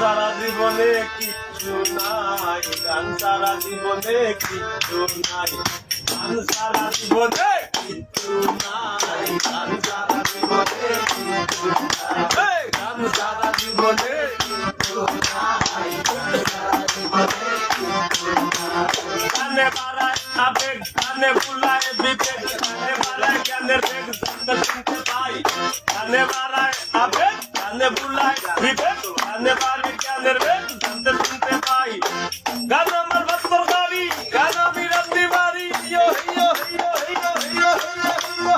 সারা জীবনে কিচ্ছু নাই, গান সারা জীবনে কিচ্ছু নাই, গান সারা জীবনে কিচ্ছু নাই, গান সারা জীবনে কিচ্ছু নাই, গান সারা জীবনে কিচ্ছু নাই, গান সারা জীবনে কিচ্ছু নাই। গানে বাড়ায় আবেগ, গানে বুলায় বিবেক, গানে বাড়ায় জ্ঞানের বেগ, জানতে শুনতে পাই। গানে বাড়ায় আবেগ, গানে বুলায় বিবেক, গানে বাড়ায় জ্ঞানের বেগ, জানতে শুনতে পাই। গান আমার ভক্তর গাড়ি, গান আমি রান্দি বাড়ি, ইয়ো ইয়ো ইয়ো ইয়ো ইয়ো ইয়ো।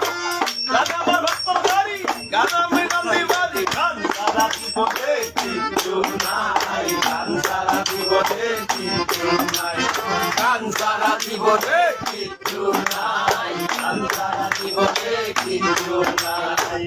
গান আমার ভক্তর গাড়ি, গান আমি রান্দি বাড়ি, গান সারা জীবনে কিচ্ছু নাই, গান সারা জীবনে কিচ্ছু নাই, গান সারা জীবনে কিচ্ছু নাই, গান সারা জীবনে কিচ্ছু নাই।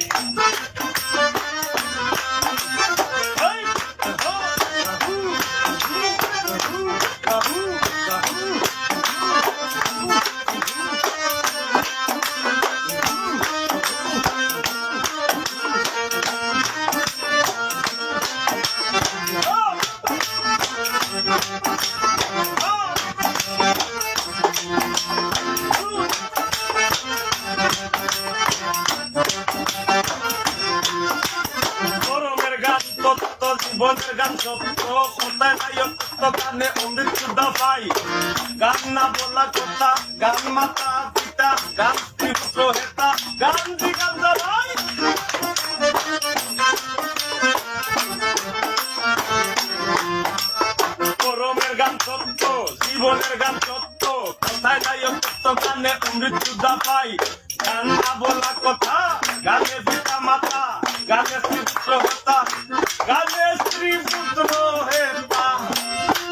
জীবনের গান সত্য, কোথায় নাই অত্যন্ত গানে অমৃত পাই। গান না বলা কথা, গান মাতা পিতা, গান স্ত্রী পুত্র হেতা, গান গান জানাই। করমের গান সত্য, জীবনের গান সত্য, কোথায় নাই অত্যন্ত গানে অমৃত পাই। গান না বলা কথা, গানে পিতা মাতা, গানে স্ত্রী পুত্র হেতা, গানে স্ত্রী পুত্র হেতা,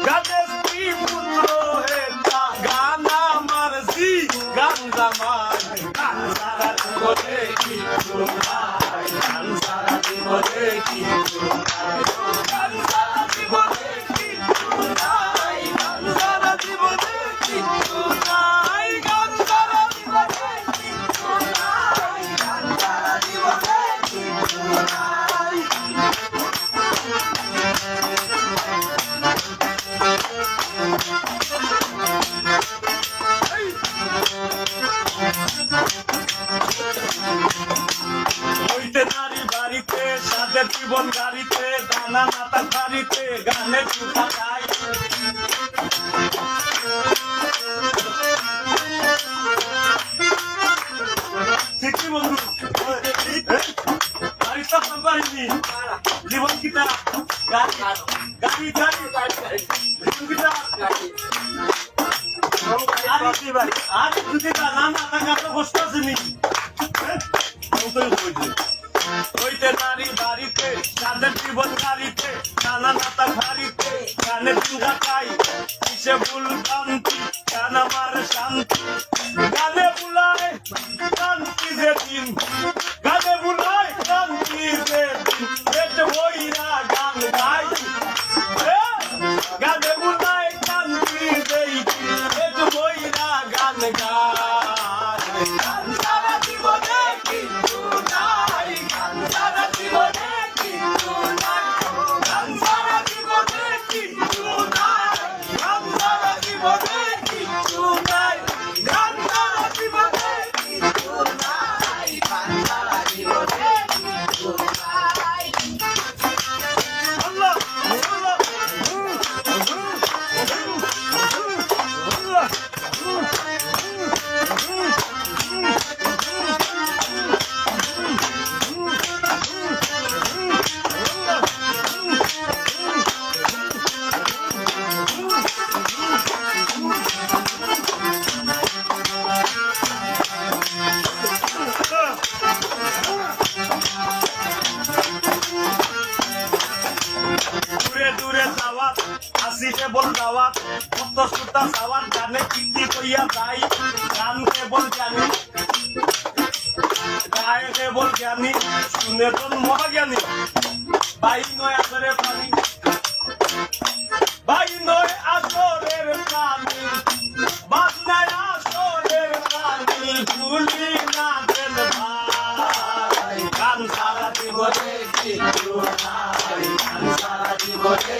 গানে স্ত্রী পুত্র হেতা, গান আমার জি গান জামাই। গান সারা জীবনে কিচ্ছু নাই, গান সারা জীবনে কিচ্ছু নাই, গান সারা জীবনে কিচ্ছু নাই, গান সারা জীবনে কিচ্ছু নাই, গান সারা জীবনে কিচ্ছু নাই, গান সারা জীবনে কিচ্ছু নাই। হইতে নারী বাড়িতে, সাদের জীবন গাড়িতে, গানা নাতা গাড়িতে, গানের চুটা গাই। ঠিক কি বন্ধু? গাড়ি তো পাইনি, জীবন কিতা গাড়ি গাড়ি গাড়ি জীবন কিতা গাড়ি। আর যদি না না টাকা তো কষ্ট আছে নি। হইতে নারী বাড়িতে, সাদের জীবন গাড়িতে, নানা নাতা ভারিতে, গানে চুগা খাই, কিসে ভুল শান্তি, গান আমার শান্তি, গানে বুলায় শান্তি যে দিন, গানে বুলায় শান্তি যে দিন, পেট বইরা গান গাই। গানে বুলায় শান্তি যেই দিন, পেট বইরা গান গাই। গান সারা জীবনে কিচ্ছু নাই, গান সারা জীবনে কিচ্ছু নাই, গান সারা জীবনে কিচ্ছু নাই, গান সারা জীবনে কিচ্ছু নাই, গান সারা জীবনে কিচ্ছু নাই, গান সারা জীবনে কিচ্ছু নাই। আল্লাহ আল্লাহ দূরে যাওয়াত, আসি কেবল যাওয়াত, কত সুতা যাওয়াত, গানে কি কইয়া যাই। গান কেবল জানি, গায়ে কেবল জ্ঞানী, শুনে তোর মহাজ্ঞানী। বাই নয় আসরে পানি, বাই নয় আসরের প্রাণী, বাজনায় আসরের প্রাণী, ভুলি না দেন ভাই। গান সারা জীবনে কিচ্ছু নাই, গান সারা জীবনে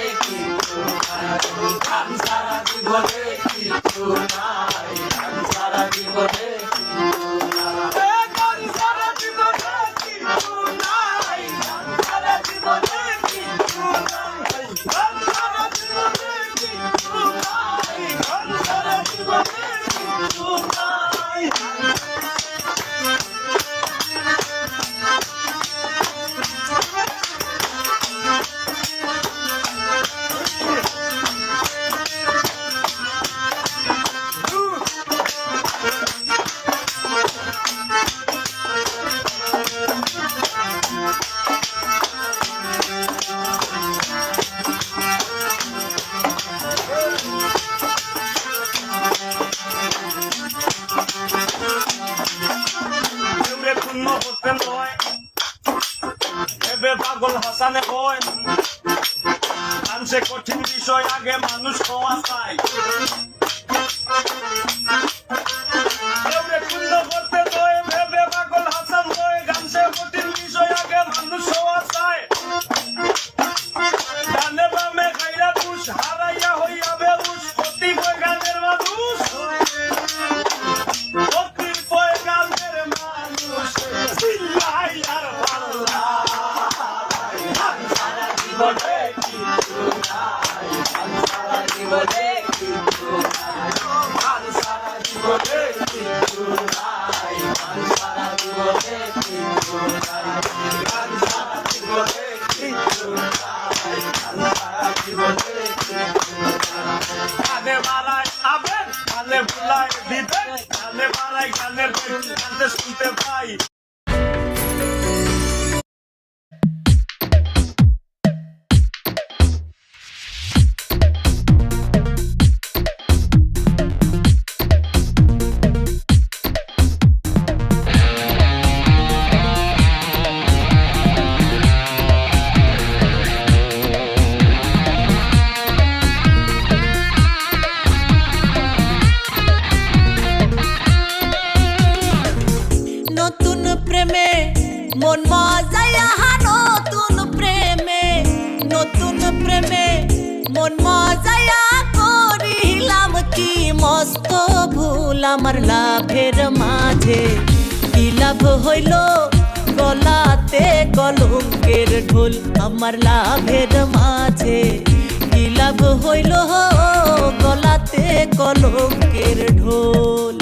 হতে নয় ভেবে পাগল হাসানে হয় গান সে কঠিন বিষয় আগে মানুষ হওয়া চাই করতে নয় ভেবে পাগল হাসান নয় গান সে কঠিন বিষয় আগে মানুষ হওয়া চাই গানে বামে খাইরা দুষ হারাইয়া হইয়া বেউস অতি বই গানের মানুষ অতি বই গানের মানুষ চিল্লাই আর পাল্লা সারা জীবনে কিছু নাই সারা জীবনে কিছু নাই সারা জীবনে কিছু নাই সারা জীবনে কিছু নাই সারা জীবনে কিছু নাই গানে মারাই আবেন গানে ভুলাই দিবেন গানে মারাই গানের গানতে শুনতে পাই মন মজায়া নতুন প্রেমে মন মজায়া করিলাম কি মস্ত ভুল আমার লাভের মাঝে কি লাভ হইল গলাতে কলঙ্কের ঢোল আমার লাভের মাঝে কি লাভ হইল গলাতে কলঙ্কের ঢোল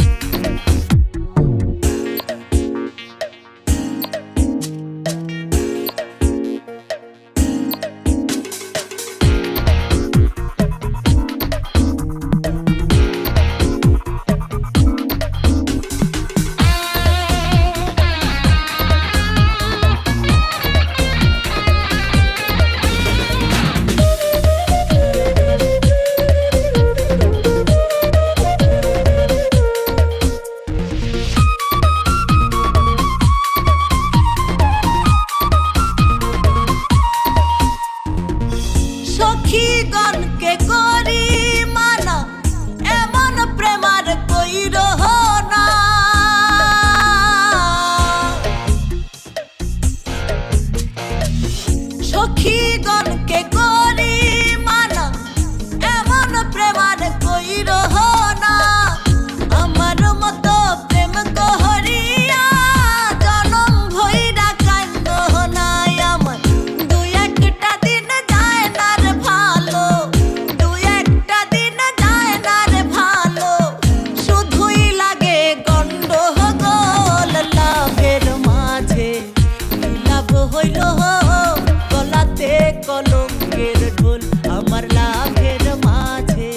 সখীগণকে করি মানা এমন প্রেমার কইর না সখীগণকে করি মানা এমন প্রেমার কইর না আমার মতো প্রেম করিয়া জনম ভইরা কান্দ নাই আমার দুই একটা দিন যায় না রে ভালো দুই একটা দিন যায় না রে ভালো শুধুই লাগে গন্ডগোল লাভের মাঝে লাভ হইল গলাতে কলঙ্কের ঢোল আমার লাভের মাঝে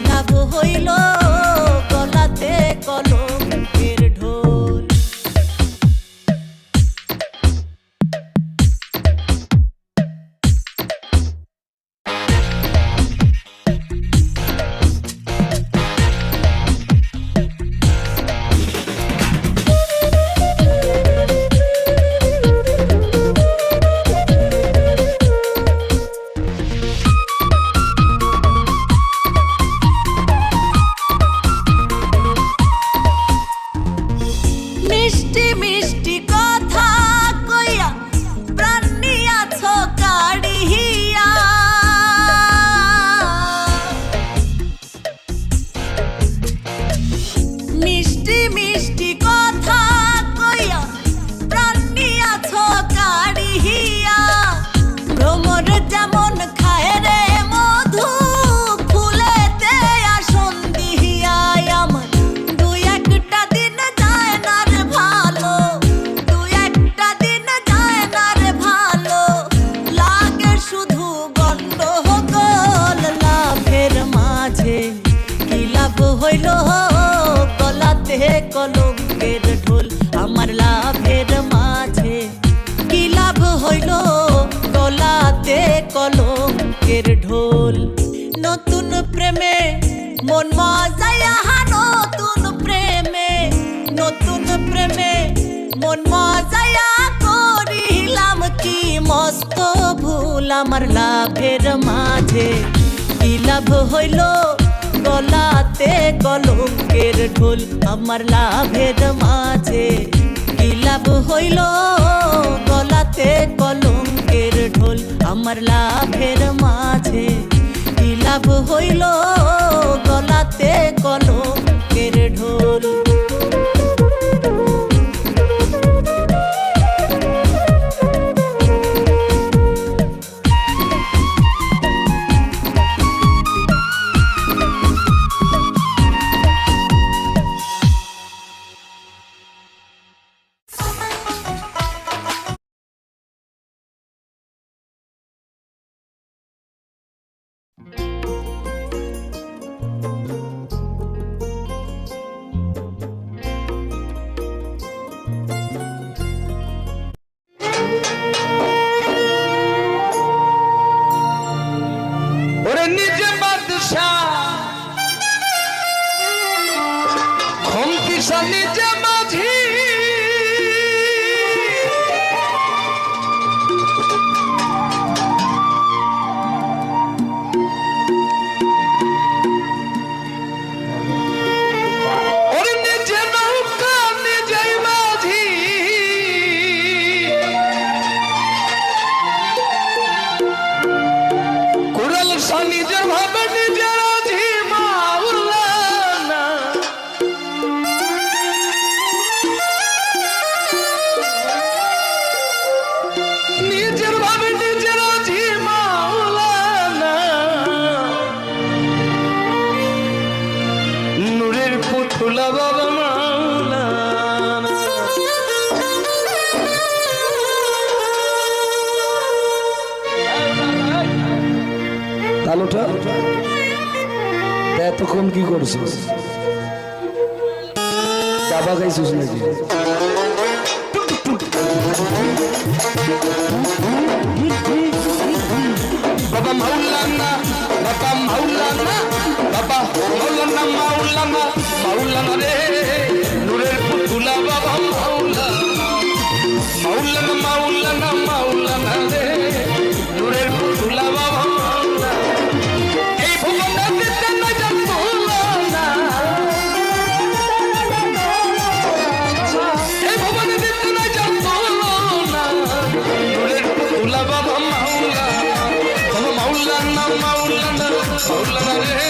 লাভ হইল গলাতে কলঙ্কের ঢোল মিষ্টি মিষ্টি কথা কইয়া প্রাণ নিয়াছ কাড়িয়া মিষ্টি মিষ্টি কথা কইয়া প্রাণ নিয়াছ কাড়িয়া ভ্রমর যেমন খায় রে মধু ফুলেতে আসন দিহিয়া আমার দুই একটা দিন যায় না রে ভালো দুই একটা দিন যায় না রে ভালো লাগে শুধু গন্ডগোল লাভের মাঝে কি লাভ হইল গলাতে কলঙ্কের ঢোল আমার লাভের মাঝে কি লাভ হইল গলাতে কলঙ্কের ঢোল নতুন প্রেমে মন মজায়া নতুন প্রেমে মন মজায়া করিলাম কি মস্ত ভুল আমার লাভের মাঝে। কি লাভ হইল গলাতে কলঙ্কের ঢোল আমার লাভের মাঝে। কি লাভ হইল গলাতে কলঙ্কের ঢোল আমার লাভের মাঝে। কি লাভ হইল গলাতে কলঙ্কের ঢোল। ওরে নিজে বাদশাহ খমকিসা নিজে মাঝি ওরে নিজে নৌকা নিজেই মাঝি কুড়াল সা নিজের ভাবে নিজের আজি মাওলানা নিজের ভাবে নিজের আজি মাওলানা নূরের পুতুলা বাবা মাওলানা তালুটা এতক্ষণ কি করছিস? দাবা খাইছিস নাকি? বাবা মাওলানা বাবা মাওলানা বাবা মাওলানা মাওলানা মাওলানা রে নূরের পুতুলা বাবা মাওলানা মাওলানা মাওলানা মাওলানা রে নূরের পুতুলা বাবা মাওলানা এই ভুবনে দিতে না জানতো না এই ভুবনে দিতে না জানতো না নূরের পুতুলা বাবা মাওলানা বাবা মাওলানা মাওলানা মাওলানা রে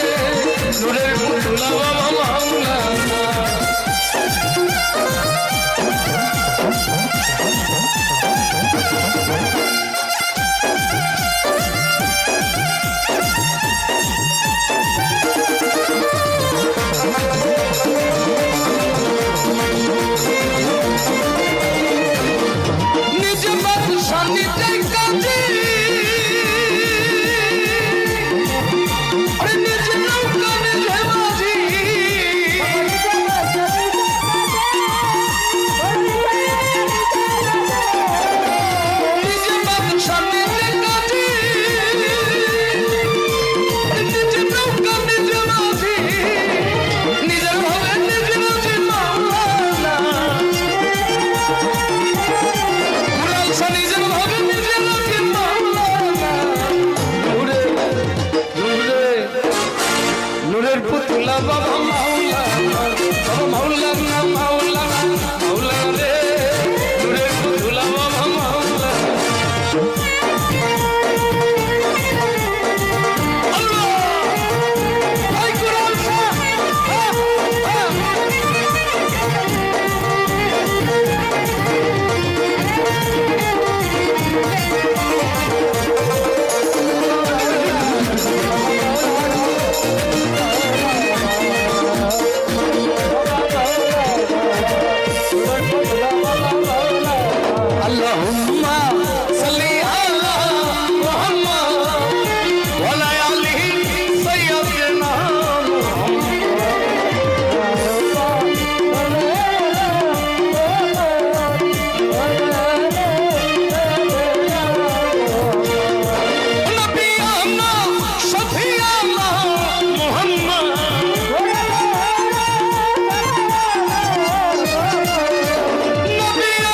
নূরের পুতুলা বাবা মাওলানা নিজে বাদশা নিজে কাজী আরে নিজে নৌকা নিজে মাঝি নিজে বাদশা নিজে কাজী নিজে নৌকা নিজে মাঝি নিজের ভাবে নিজে মাঝি মাওলানা নিজের ভাবে নিজের আজি মাওলানা নূরের পুতুলা বাবা মাওলানা বাবা মাওলানা মাওলানা মাওলানা রে নূরের পুতুলা বাবা মাওলানা আল্লাহ ভাই কুরআন Allahumma salli ala Muhammad wa ala alihi sayyidina Nabiyana Shafiyana Muhammad Nabiyana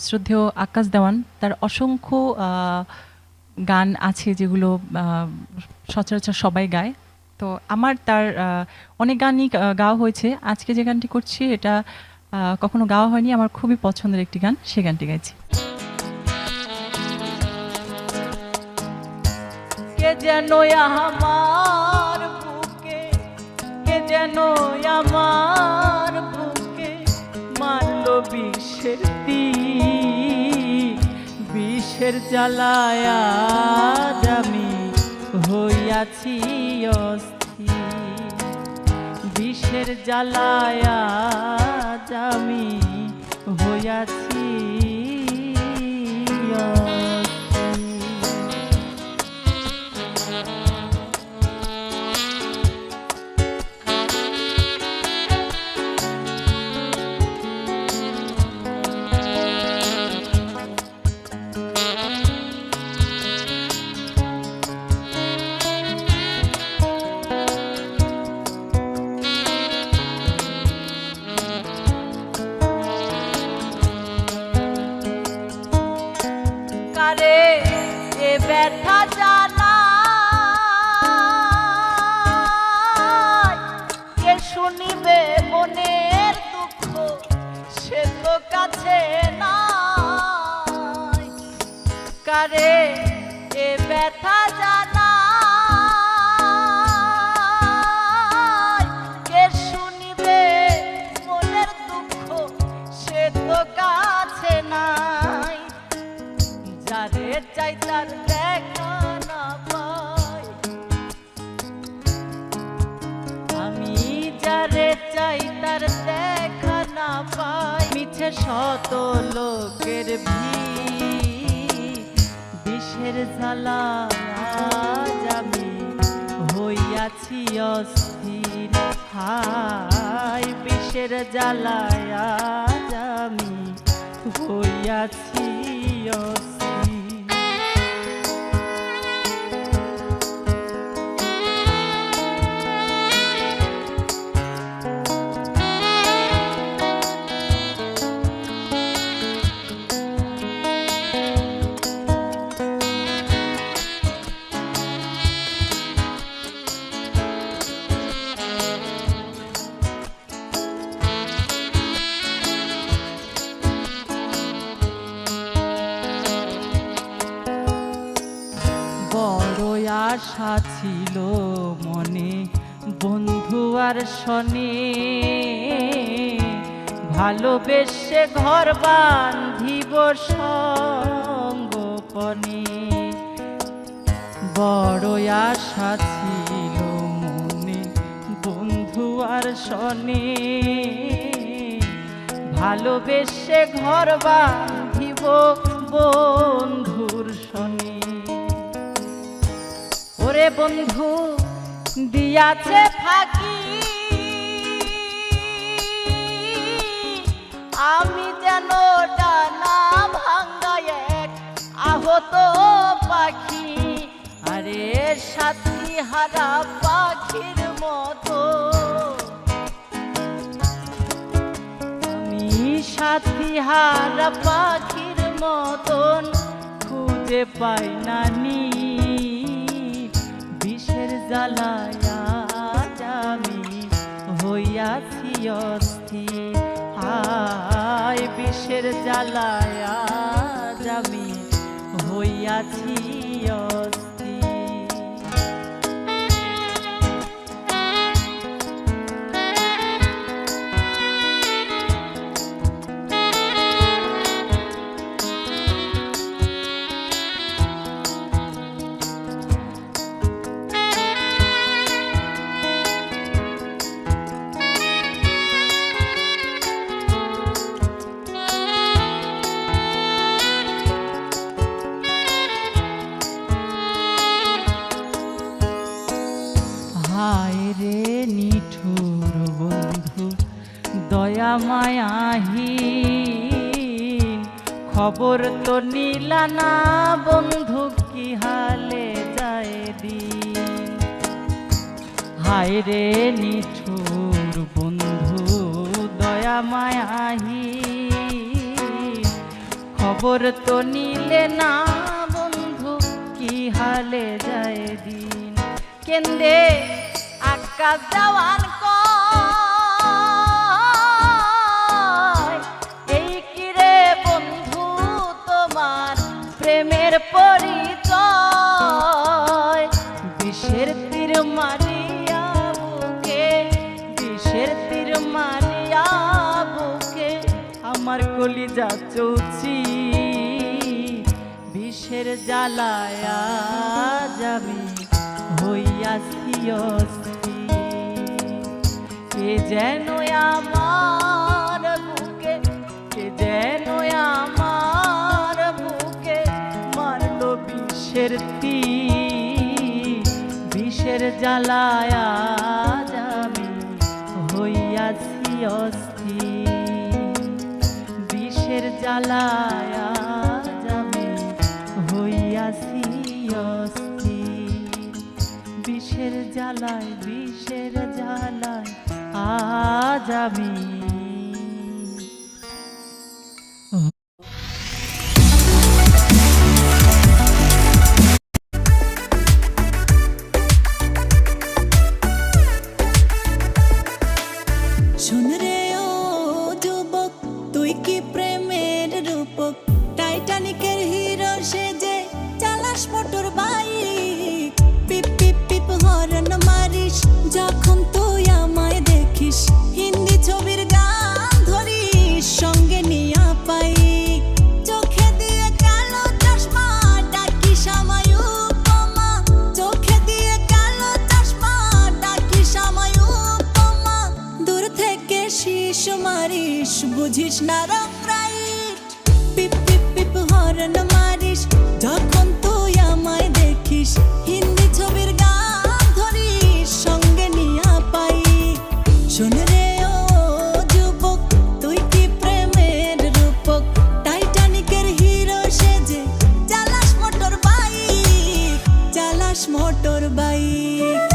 শ্রদ্ধেয় আকাশ দেওয়ান, তার অসংখ্য গান আছে যেগুলো সচরাচর সবাই গায়। তো আমার তার অনেক গানই গাওয়া হয়েছে। আজকে যে গানটি করছি এটা কখনো গাওয়া হয়নি, আমার খুবই পছন্দের একটি গান, সে গানটি গাইছি। কে যেন আমার বুকে, কে যেন আমার বুকে মারল বিষের তীর, বিষের জ্বালায় আজ আমি হইয়াছি অস্থির, বিষের জ্বালায় আজ আমি হইয়াছি অস্থির। কারে এ ব্যথা জানা, কে শুনিবে মনের দুঃখ, সে তো কাছে নাই। কারে এ ব্যথা জানা, কে শুনিবে মনের দুঃখ, সে তো কাছে নাই। যারে চাই তার দেখা না পাই, আমি যারে চাই তার দেখা না পাই। মিছে শত লোকের ভিড়, বিষের জ্বালা আজ আমি হইয়াছি অস্থির। হায় বিষের জ্বালায় আজ আমি হইয়াছি অস্থির। বড় আশা ছিল মনে বন্ধু আর শনে, ভালোবেসে ঘর বাঁধিব সঙ্গোপনে। বড় আশা ছিল মনে বন্ধু আর শনে, ভালোবেসে ঘর বাঁধিব বন্ধুর শনে। ওরে বন্ধু দিয়াছে ফাঁকি, আমি যেন ডানা ভাঙ্গা এক আহত পাখি। আরে সাথী হারা পাখির মতো, আমি সাথী হারা পাখির মতন খুঁজে পাই না নি। বিষের জ্বালায় আজ আমি হইয়াছি অস্থির। হায় বিষের জ্বালায় আজ আমি হইয়াছি অস্থির। হায় রে নিঠুর বন্ধু দয়া মায়াহীন, খবর তো নিলা না বন্ধু কি হালে যায় দিন। হায় রে নিঠুর বন্ধু দয়া মায়াহীন, খবর তো নিলে না বন্ধু কি হালে যায় দিন কেন্দে আকাশ দেওয়ান কয় এই কিরে বন্ধু তোমার প্রেমের পরিচয় বিষের তীর মারিয়া বুকে বিষের তীর মারিয়া বুকে আমার কলিজা চৌচি বিষের জ্বালায়া যাবি হইয়াছি অস্থির কে যেন আমার বুকে কে যেন আমার বুকে মারলো বিষের তীর বিষের জ্বালায়া যাবি হইয়াছি অস্থির বিষের জ্বালায়া যাবি হইয়াছি অস্থির বিষের জ্বালায় আজ আমি শোন রে ও যুবক তুই কি প্রেমের রূপক টাইটানিকের হিরো সেজে চালাস মোটর বাইক পিপ পিপ পিপ হর্ন মারিস যখন তুই আমায় দেখিস হিন্দি ছবির গান ধরিস সঙ্গে নিয়া পাই চোখে দিয়ে কালো চশমা ডাকিস আমায় উপমা চোখে দিয়ে কালো চশমা ডাকিস আমায় উপমা দূর থেকে শীষ মারিস বুঝিস না রং রাইট পিপ পিপ পিপ হর্ন মারিস যখন তুই আমায় দেখিস হিন্দি ছবির গান ধরিস সঙ্গে নিয়া পাই শোন রে ও যুবক তুই কি প্রেমের রূপক টাইটানিকের হিরো সেজে চালাস মোটর বাইক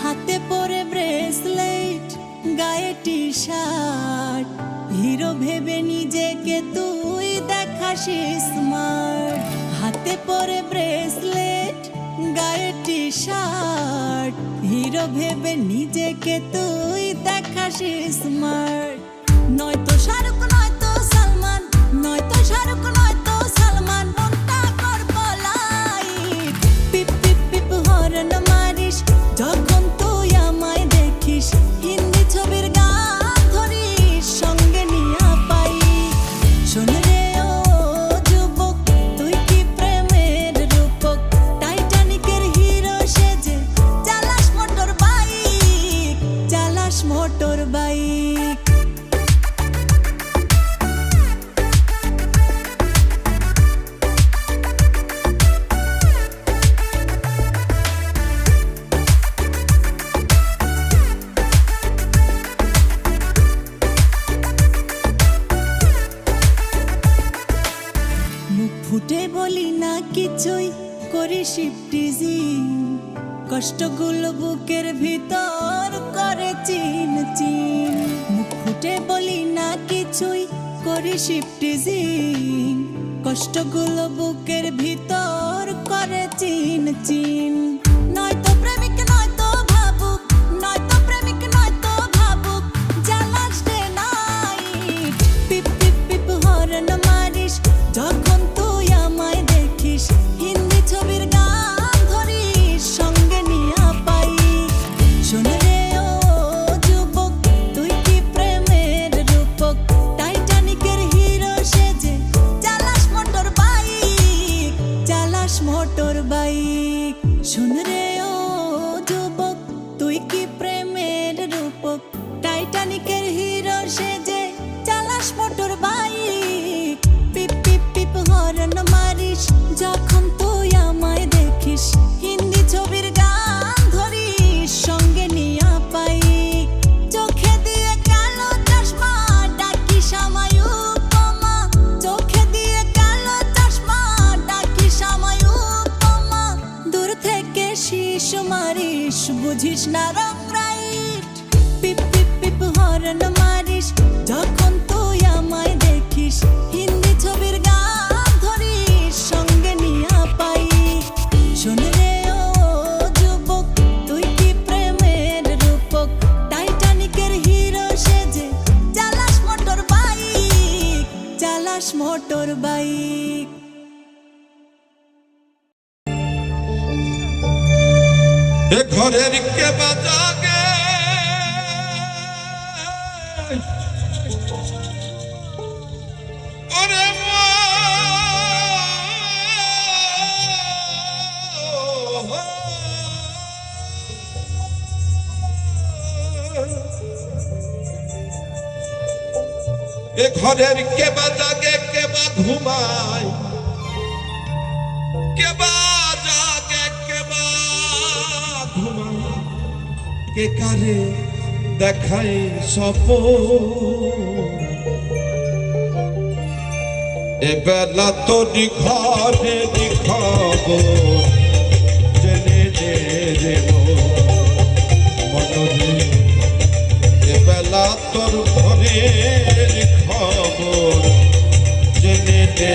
হাতে পরে ব্রেসলেট গায়ে টি শার্ট হিরো ভেবে নিজেকে তুই দেখাস স্মার্ট হাতে পরে ব্রেসলেট গায়ে টি শার্ট হিরো ভেবে নিজেকে তুই দেখাস স্মার্ট নয়তো শাহরুখ নয়তো সালমান নয়তো শাহরুখ নয়তো সালমান মনটা করবো লাইট পিপ পিপ পিপ হর্ন মারিস যখন তুই আমায় দেখিস হিন্দি ছবির গান ধরিস সঙ্গে নিয়া পাই শোন রে ও যুবক তুই কি প্রেমের রূপক টাইটানিকের হিরো সেজে চালাস মোটর বাইক মুখ ফুটে বলি না কিছুই করি শিফটিজিং কষ্টগুলো বুকের ভিতর করে চিন চিন মুখ ফুটে বলি না কিছুই করি শিফটিজিং কষ্টগুলো বুকের ভিতর করে চিন চিন নয়তো প্রেমিক নয়তো ভাবুক নয়তো প্রেমিক নয়তো ভাবুক জ্বালাস ডে নাইট পিপ পিপ পিপ হর্ন মারিস যখন তুই আমায় দেখিস হিন্দি ছবির গান ধরিস সঙ্গে নিয়া পাই শোন রে ও যুবক তুই কি প্রেমের রূপক টাইটানিকের হিরো সেজে চালাস মোটর বাইক শোন রে ও যুবক তুই কি প্রেমের রূপক টাইটানিকের হিরো সেজে চালাস মোটর বাইক পিপ পিপ পিপ হর্ন মারিস যখন তুই আমায় দেখিস হিন্দি ছবির গান ধরিস সঙ্গে নিয়া পাই চোখে দিয়ে কালো হরন মারিস যখন তুই আমায় দেখিস, হিন্দি ছবির গান ধরিস সঙ্গে নিয়া পাই। শোন রে ও যুবক, তুই কি প্রেমের রূপক, টাইটানিকের হিরো সেজে চালাস মোটর বাইক, চালাস মোটর বাইক। এ ঘরের কে বাজাগে ওরে মা, এ ঘরের কে বাজাগে কে বা ঘুমায়, কে বা জাগে কে বা ঘুমায়, কে কারে দেখাই স্বপ্ন। এ বেলা তোর ঘরে খবর জেনে রে মনরে, এ বেলা তোর ঘরে খবর জেনে রে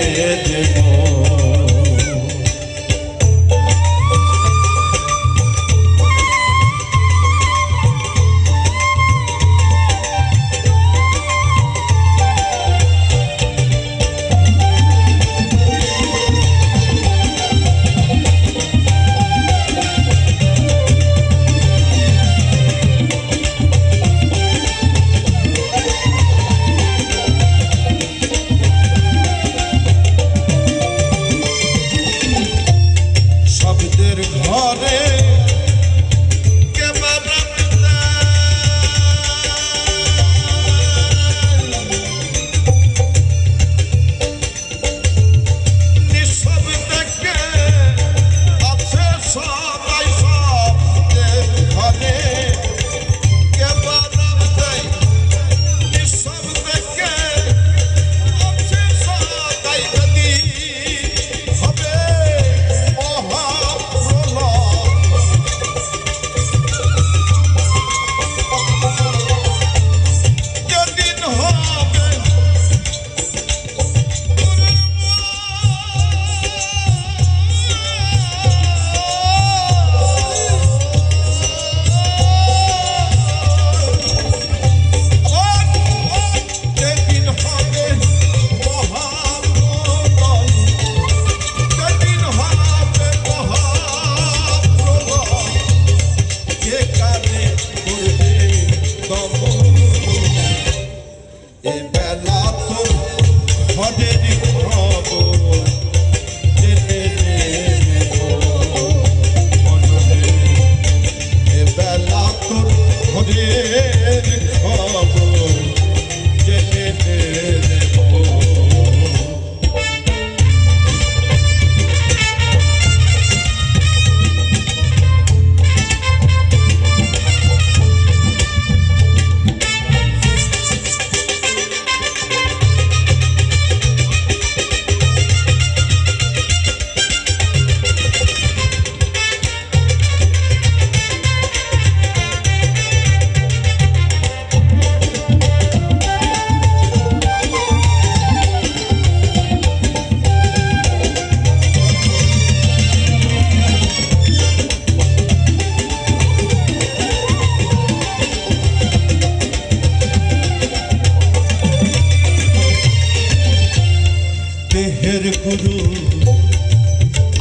দেহের গুরু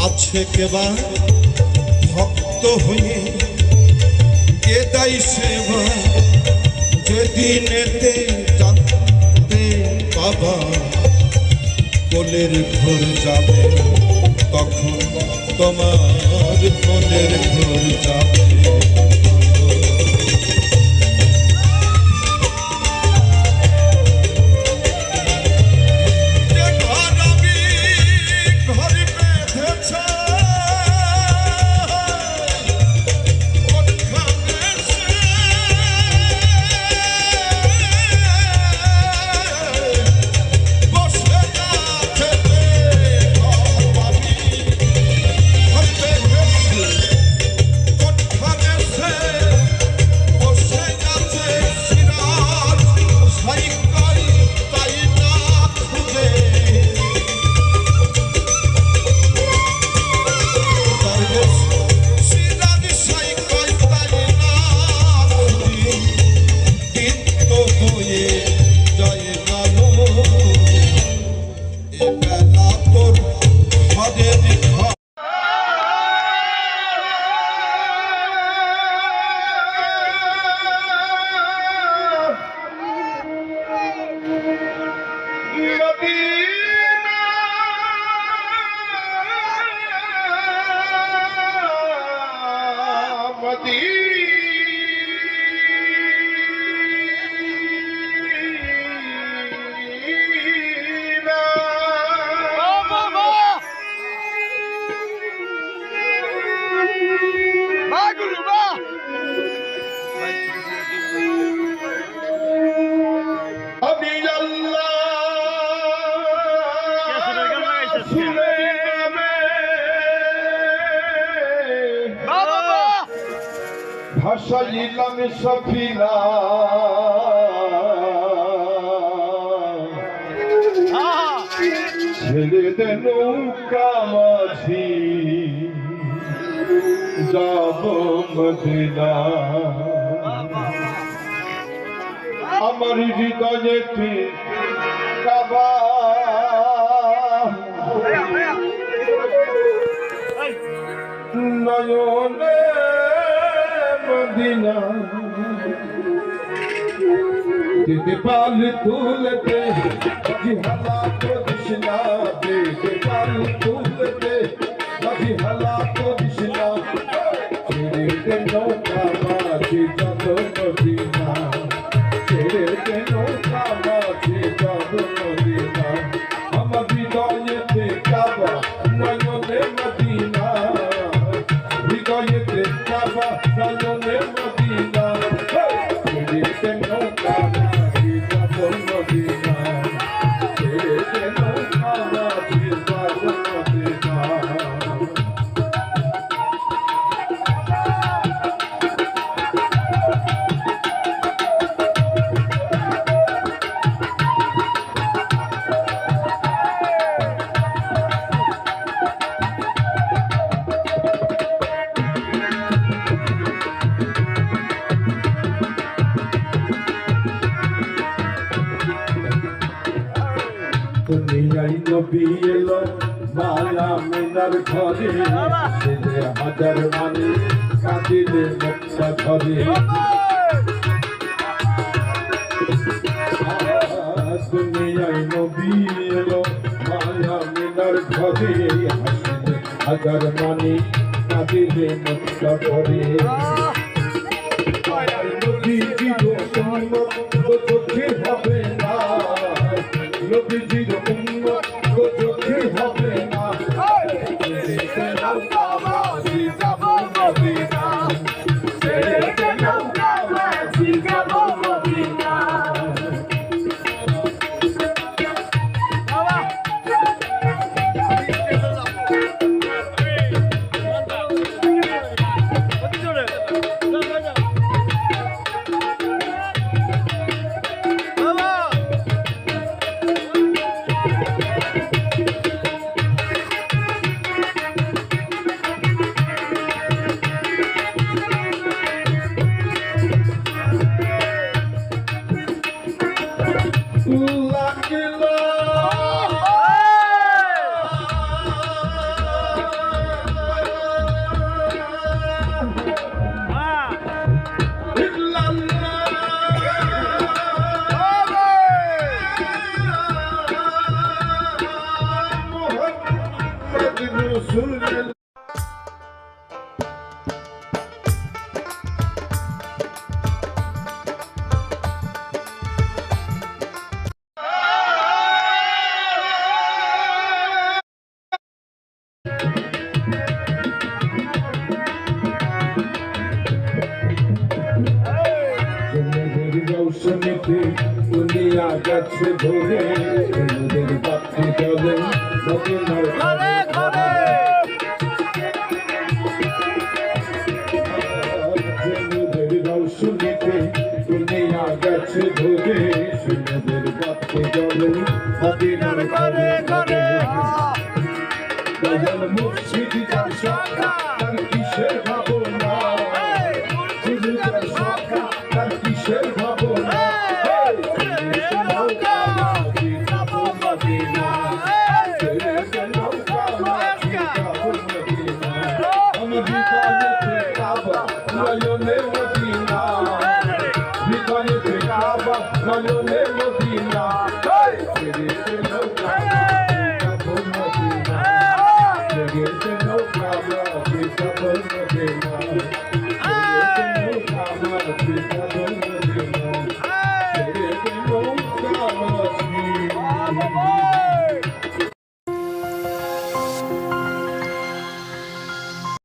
আছে কেবা ভক্ত হয়ে কে দাই সেবা, যেদিনেতে জানতে বাবা কোলের ঘর যাবে, তখন তোমার কোলের ঘর যাবে। তো হয়ে জয় জানো এ বেলা তোর হদের ভাসাইলাম সফিনা ছেড়ে দে নৌকা মাঝি যাব মদিনা আমার হৃদয়েতে কাবা নয়নে মদিনা দিদি পাল তুলতে আজি হালা কৃষ্ণা দিদি পাল তুলতে আজি হালা কৃষ্ণা ছেড়ে দে নৌকা মাঝি যাব মদিনা ছেড়ে দে নৌকা মাঝি যাব মদিনা আমার হৃদয়েতে কাবা নয়নে মদিনা হৃদয়েতে কাবা নয়নে মদিনা ছেড়ে দে নৌকা মাঝি যাব মদিনা ছেড়ে দে নৌকা মাঝি যাব মদিনা দুনিয়ায় নবী এলো মায়া মিনার ঘরে ছেলে হাজার মানে কাঁদিলে মুক্তা ধরে দুনিয়ায় নবী এলো মায়া মিনার ঘরে হাসিলে হাজার মানে কাঁদিলে মুক্তা ধরে নবীজির উম্মত চোখে হবে না নবীজির উম্মত চোখে হবে না ছেড়ে দে নৌকা মাঝি যাব মদিনা ছেড়ে দে নৌকা মাঝি যাব মদিনা রৌশনীতে দুনিয়া গেছে ধরে নদীর পাখি চলে মদিনার ঘরে ঘরে নদীর রৌশনীতে দুনিয়া গেছে ধরে নদীর পাখি চলে মদিনার ঘরে ঘরে দয়াল মুর্শিদ যার শাখা তার কিসের ভাবনা যার শাখা তার কিসের ভাবনা নয়নে মদিনা ছেড়েছে নৌকা যাব মদিনা ছেড়েছে নৌকা যাব মদিনা ছেড়েছে নৌকা যাব মদিনা